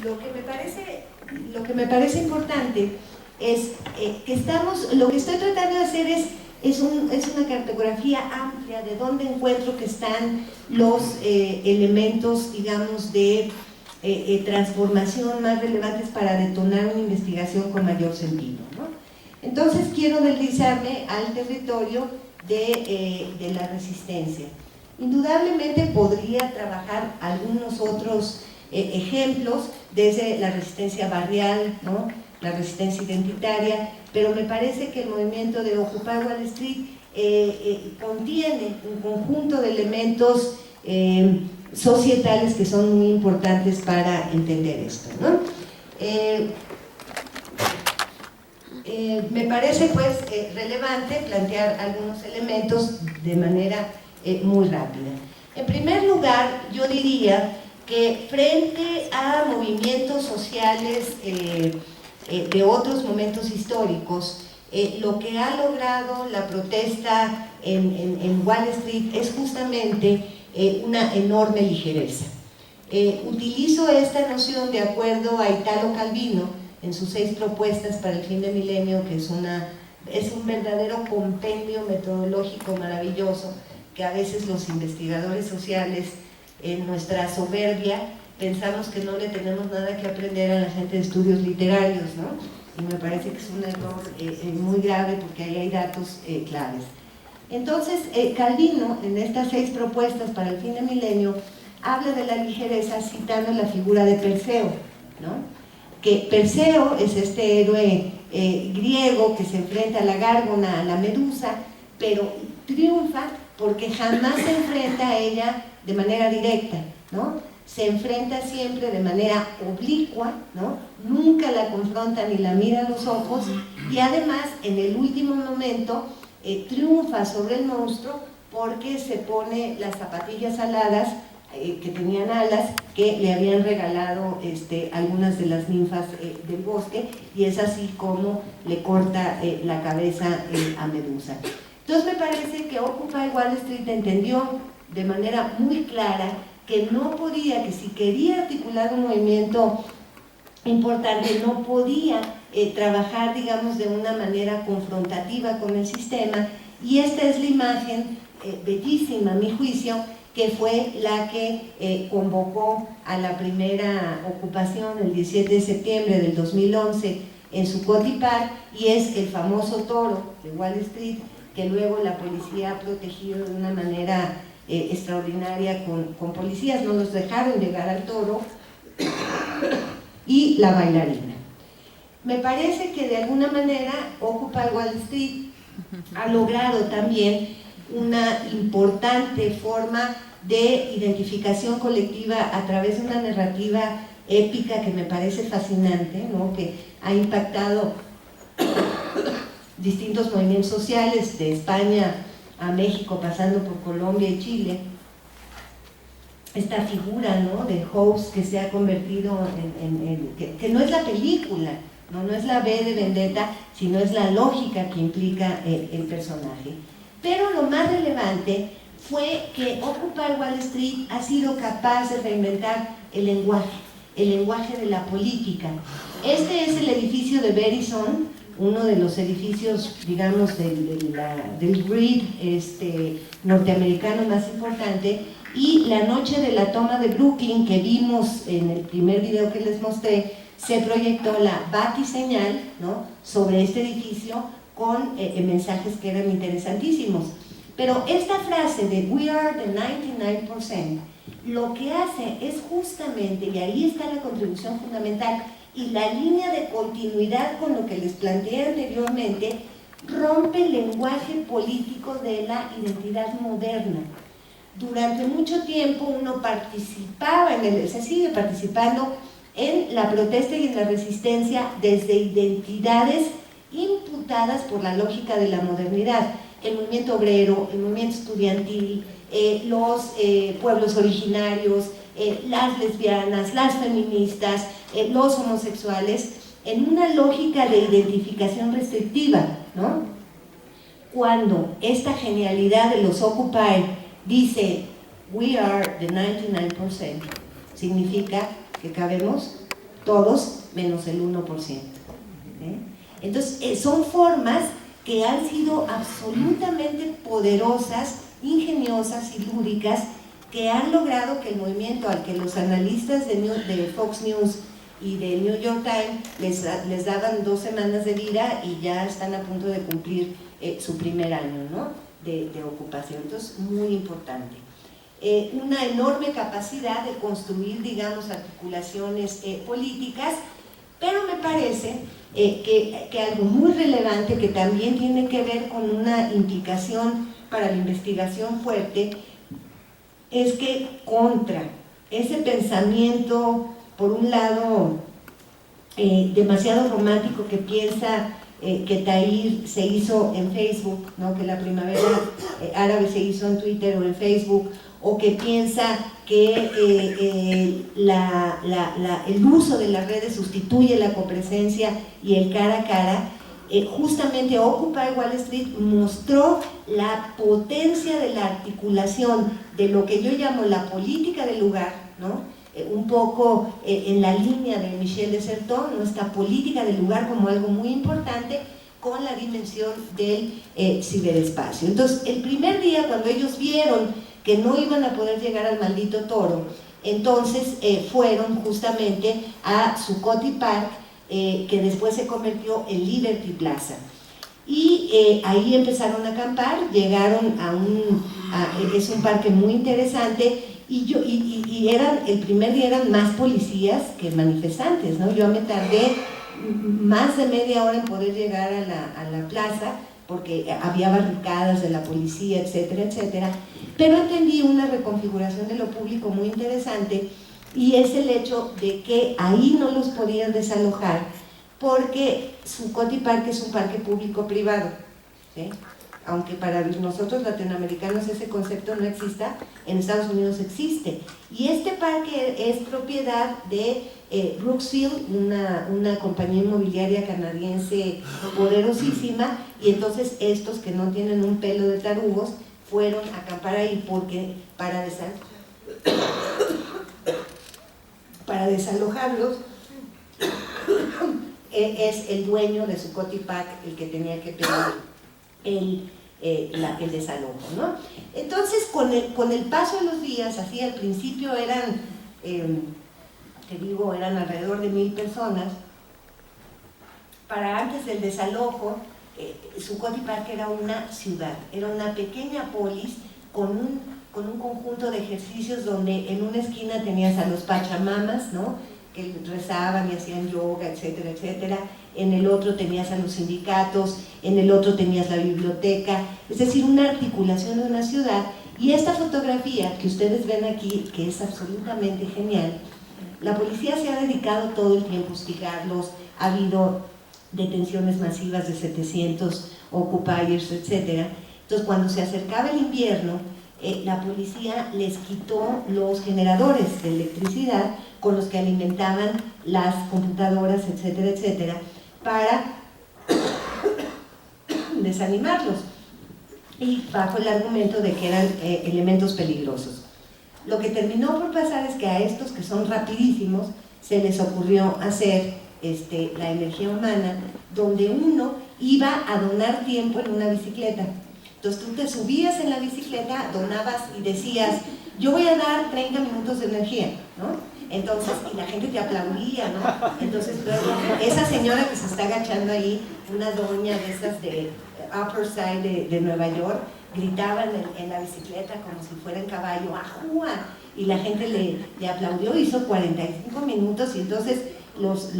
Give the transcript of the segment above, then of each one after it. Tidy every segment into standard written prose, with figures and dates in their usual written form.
lo que me parece importante es que lo que estoy tratando de hacer es una cartografía amplia de dónde encuentro que están los elementos, digamos, de transformación más relevantes para detonar una investigación con mayor sentido, ¿no? Entonces quiero deslizarme al territorio de la resistencia. Indudablemente podría trabajar algunos otros ejemplos, desde la resistencia barrial, ¿no?, la resistencia identitaria, pero me parece que el movimiento de Occupy Wall Street contiene un conjunto de elementos societales que son muy importantes para entender esto, ¿no? Me parece pues relevante plantear algunos elementos de manera muy rápida. En primer lugar, yo diría que frente a movimientos sociales de otros momentos históricos, lo que ha logrado la protesta en Wall Street es justamente una enorme ligereza. Utilizo esta noción de acuerdo a Italo Calvino en sus 6 propuestas para el fin del milenio, que es un verdadero compendio metodológico maravilloso, que a veces los investigadores sociales, en nuestra soberbia, pensamos que no le tenemos nada que aprender a la gente de estudios literarios, ¿no? Y me parece que es un error muy grave, porque ahí hay datos claves. Entonces, Calvino, en estas 6 propuestas para el fin del milenio, habla de la ligereza citando la figura de Perseo, ¿no? Que Perseo es este héroe griego que se enfrenta a la Gárgona, a la Medusa, pero triunfa porque jamás se enfrenta a ella de manera directa, ¿no? Se enfrenta siempre de manera oblicua, ¿no? Nunca la confronta ni la mira a los ojos, y además en el último momento triunfa sobre el monstruo porque se pone las zapatillas aladas que tenían alas, que le habían regalado algunas de las ninfas del bosque, y es así como le corta la cabeza a Medusa. Entonces me parece que Occupy Wall Street entendió de manera muy clara que no podía, que si quería articular un movimiento importante, no podía trabajar, digamos, de una manera confrontativa con el sistema, y esta es la imagen bellísima, a mi juicio, que fue la que convocó a la primera ocupación el 17 de septiembre del 2011 en Zuccotti Park, y es el famoso toro de Wall Street, que luego la policía ha protegido de una manera extraordinaria con policías, no los dejaron llegar al toro, y la bailarina. Me parece que de alguna manera Occupy Wall Street ha logrado también una importante forma de identificación colectiva a través de una narrativa épica que me parece fascinante, ¿no?, que ha impactado distintos movimientos sociales, de España a México, pasando por Colombia y Chile. Esta figura, ¿no?, de Hobbes, que se ha convertido que no es la película, no es la B de Vendetta, sino es la lógica que implica el personaje. Pero lo más relevante fue que Occupy Wall Street ha sido capaz de reinventar el lenguaje de la política. Este es el edificio de Verizon, uno de los edificios, digamos, del grid norteamericano más importante, y la noche de la toma de Brooklyn, que vimos en el primer video que les mostré, se proyectó la batiseñal, ¿no?, sobre este edificio con mensajes que eran interesantísimos. Pero esta frase de "We are the 99%", lo que hace es justamente, y ahí está la contribución fundamental y la línea de continuidad con lo que les planteé anteriormente, rompe el lenguaje político de la identidad moderna. Durante mucho tiempo uno participaba se sigue participando en la protesta y en la resistencia desde identidades imputadas por la lógica de la modernidad. El movimiento obrero, el movimiento estudiantil, los pueblos originarios, las lesbianas, las feministas, los homosexuales, en una lógica de identificación restrictiva, ¿no? Cuando esta genialidad de los Occupy dice "We are the 99%", significa que cabemos todos menos el 1%. Entonces, son formas que han sido absolutamente poderosas, ingeniosas y lúdicas, que han logrado que el movimiento al que los analistas de Fox News y de New York Times les daban 2 semanas de vida y ya están a punto de cumplir su primer año, ¿no?, de ocupación. Entonces, muy importante. Una enorme capacidad de construir, digamos, articulaciones políticas, pero me parece que algo muy relevante que también tiene que ver con una implicación para la investigación fuerte es que contra ese pensamiento, por un lado, demasiado romántico, que piensa que Tahrir se hizo en Facebook, ¿no?, que la primavera árabe se hizo en Twitter o en Facebook, o que piensa que el uso de las redes sustituye la copresencia y el cara a cara. Justamente Occupy Wall Street mostró la potencia de la articulación de lo que yo llamo la política del lugar, ¿no?, un poco en la línea de Michel de Certeau, nuestra política del lugar como algo muy importante, con la dimensión del ciberespacio. Entonces, el primer día, cuando ellos vieron que no iban a poder llegar al maldito Toro, entonces fueron justamente a Zuccotti Park, que después se convirtió en Liberty Plaza. Y ahí empezaron a acampar, llegaron es un parque muy interesante, y el primer día eran más policías que manifestantes, ¿no? Yo me tardé más de media hora en poder llegar a la plaza, porque había barricadas de la policía, etcétera, etcétera, pero entendí una reconfiguración de lo público muy interesante, y es el hecho de que ahí no los podían desalojar, porque Zuccotti Park es un parque público-privado, ¿sí? Aunque para nosotros latinoamericanos ese concepto no exista, en Estados Unidos existe. Y este parque es propiedad de Brooksfield, una compañía inmobiliaria canadiense poderosísima, y entonces estos que no tienen un pelo de tarugos fueron a acampar ahí porque para desalojarlos es el dueño de Zuccotti Park el que tenía que pedir el desalojo, ¿no? Entonces, con el paso de los días, así al principio eran alrededor de 1000 personas. Para antes del desalojo, Zuccotti Park era una ciudad, era una pequeña polis con un conjunto de ejercicios donde en una esquina tenías a los pachamamas, ¿no?, que rezaban y hacían yoga, etcétera, etcétera. En el otro tenías a los sindicatos, en el otro tenías la biblioteca, es decir, una articulación de una ciudad. Y esta fotografía que ustedes ven aquí, que es absolutamente genial, la policía se ha dedicado todo el tiempo a hostigarlos, ha habido detenciones masivas de 700 occupiers, etcétera. Entonces, cuando se acercaba el invierno, la policía les quitó los generadores de electricidad con los que alimentaban las computadoras, etcétera, etcétera, para desanimarlos, y bajo el argumento de que eran elementos peligrosos. Lo que terminó por pasar es que a estos, que son rapidísimos, se les ocurrió hacer la energía humana, donde uno iba a donar tiempo en una bicicleta. Entonces tú te subías en la bicicleta, donabas y decías, yo voy a dar 30 minutos de energía, ¿no? Entonces, y la gente te aplaudía, ¿no? Entonces luego, esa señora que se está agachando ahí, una doña de esas de Upper Side de Nueva York, gritaba en la bicicleta como si fuera en caballo, ¡ajúa! Y la gente le aplaudió, hizo 45 minutos, y entonces los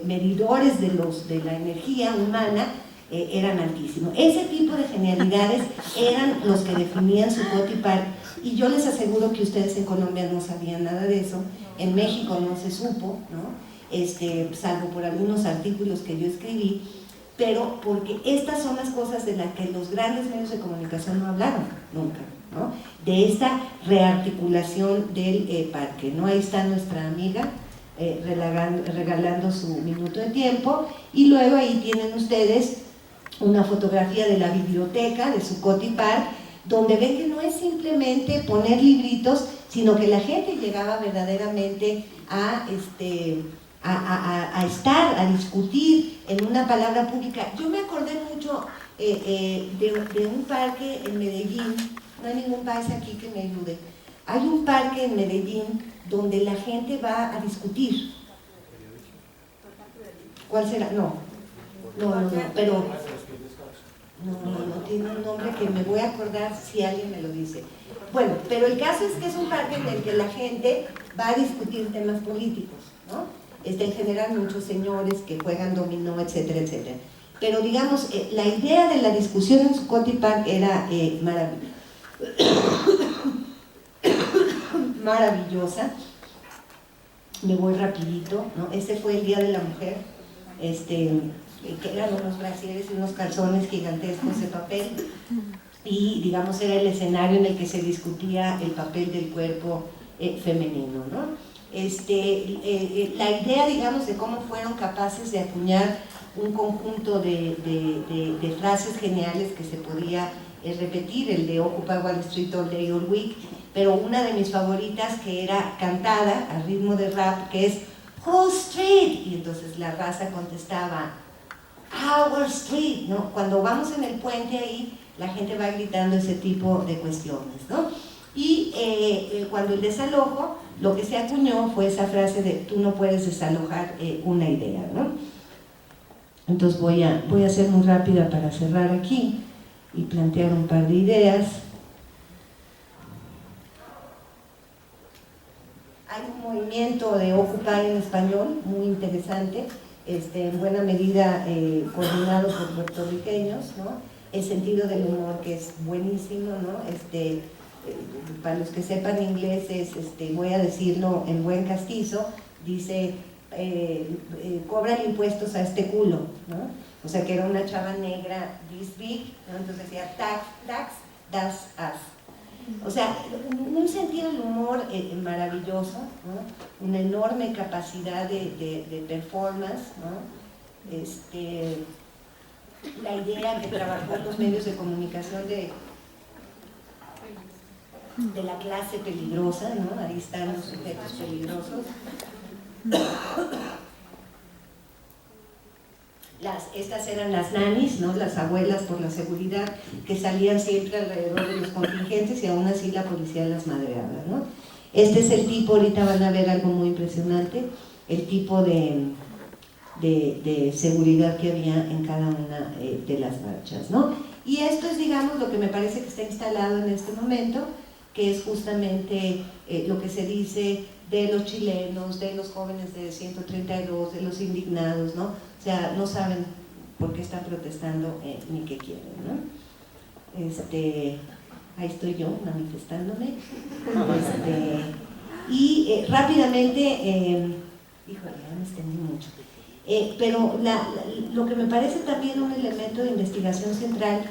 medidores de la energía humana eran altísimos. Ese tipo de genialidades eran los que definían Zuccotti Park, y yo les aseguro que ustedes en Colombia no sabían nada de eso, en México no se supo, ¿no? Salvo por algunos artículos que yo escribí, pero porque estas son las cosas de las que los grandes medios de comunicación no hablaron nunca, ¿no? De esta rearticulación del parque, ¿no? Ahí está nuestra amiga regalando su minuto de tiempo, y luego ahí tienen ustedes una fotografía de la biblioteca de Zuccotti Park, donde ven que no es simplemente poner libritos, sino que la gente llegaba verdaderamente a a estar, a discutir en una palabra pública. Yo me acordé mucho de un parque en Medellín, no hay ningún país aquí que me ayude. Hay un parque en Medellín donde la gente va a discutir. ¿Cuál será? No, pero no tiene un nombre que me voy a acordar si alguien me lo dice. Bueno, pero el caso es que es un parque en el que la gente va a discutir temas políticos, ¿no? En general muchos señores que juegan dominó, etcétera, etcétera. Pero digamos, la idea de la discusión en Zuccotti Park era maravillosa. Me voy rapidito, ¿no? Ese fue el Día de la Mujer, que eran unos brasieres y unos calzones gigantescos de papel, y digamos era el escenario en el que se discutía el papel del cuerpo femenino, ¿no? La idea, digamos, de cómo fueron capaces de acuñar un conjunto de frases geniales que se podía repetir, el de Occupy Wall Street All Day All Week, pero una de mis favoritas que era cantada a ritmo de rap, que es Whose Street, y entonces la raza contestaba Our Street, ¿no? Cuando vamos en el puente ahí, la gente va gritando ese tipo de cuestiones, ¿no? Y cuando el desalojo, lo que se acuñó fue esa frase de tú no puedes desalojar una idea, ¿no? Entonces voy a ser muy rápida para cerrar aquí y plantear un par de ideas. Hay un movimiento de Occupy en español muy interesante, en buena medida coordinado por puertorriqueños, ¿no? El sentido del humor, que es buenísimo, ¿no? Para los que sepan inglés, voy a decirlo en buen castizo, dice, cobran impuestos a este culo, ¿no? O sea que era una chava negra, this big, ¿no? Entonces decía, tax, das us. O sea, un sentido del humor maravilloso, ¿no? Una enorme capacidad de performance, ¿no? La idea que trabajó en los medios de comunicación de la clase peligrosa, ¿no? Ahí están los sujetos peligrosos. Estas eran las nannies, ¿no? Las abuelas por la seguridad, que salían siempre alrededor de los contingentes y aún así la policía las madreaba, ¿no? Este es el tipo, ahorita van a ver algo muy impresionante, el tipo de seguridad que había en cada una de las marchas, ¿no? Y esto es, digamos, lo que me parece que está instalado en este momento, que es justamente lo que se dice de los chilenos, de los jóvenes de 132, de los indignados, ¿no? O sea, no saben por qué están protestando ni qué quieren, ¿no? Ahí estoy yo manifestándome. Rápidamente, híjole, ya me extendí mucho. Pero lo que me parece también un elemento de investigación central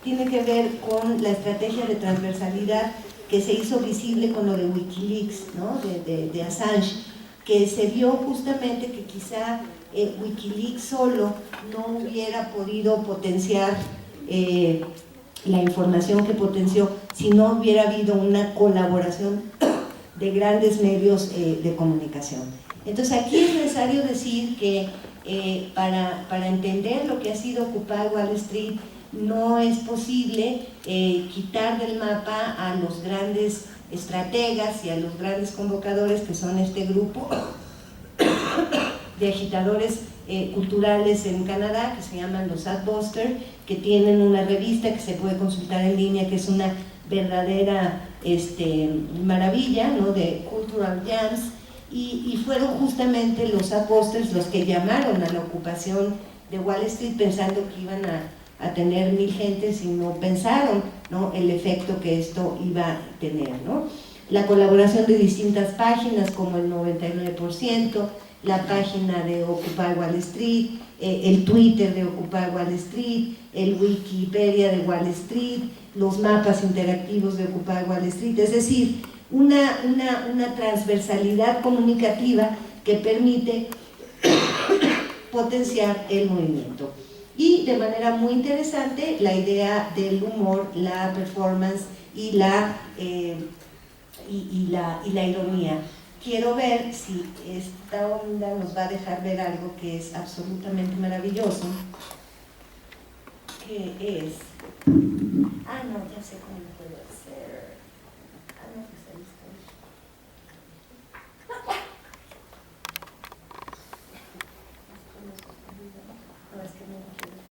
tiene que ver con la estrategia de transversalidad que se hizo visible con lo de Wikileaks, ¿no? de Assange, que se vio justamente que quizá Wikileaks solo no hubiera podido potenciar la información que potenció si no hubiera habido una colaboración de grandes medios de comunicación. Entonces aquí es necesario decir que para entender lo que ha sido Occupy Wall Street, no es posible quitar del mapa a los grandes estrategas y a los grandes convocadores que son este grupo de agitadores culturales en Canadá que se llaman los Adbusters, que tienen una revista que se puede consultar en línea, que es una verdadera maravilla, ¿no? De Cultural Jams, y fueron justamente los Adbusters los que llamaron a la ocupación de Wall Street pensando que iban a tener 1000 gentes y no pensaron, ¿no? El efecto que esto iba a tener, ¿no? La colaboración de distintas páginas como el 99%, la página de Occupy Wall Street, el Twitter de Occupy Wall Street, el Wikipedia de Wall Street, los mapas interactivos de Occupy Wall Street, es decir, una transversalidad comunicativa que permite potenciar el movimiento. Y de manera muy interesante la idea del humor, la performance y la ironía. quiero ver si esta onda nos va a dejar ver algo que es absolutamente maravilloso, que es... Ah, no, ya sé cómo lo puedo hacer.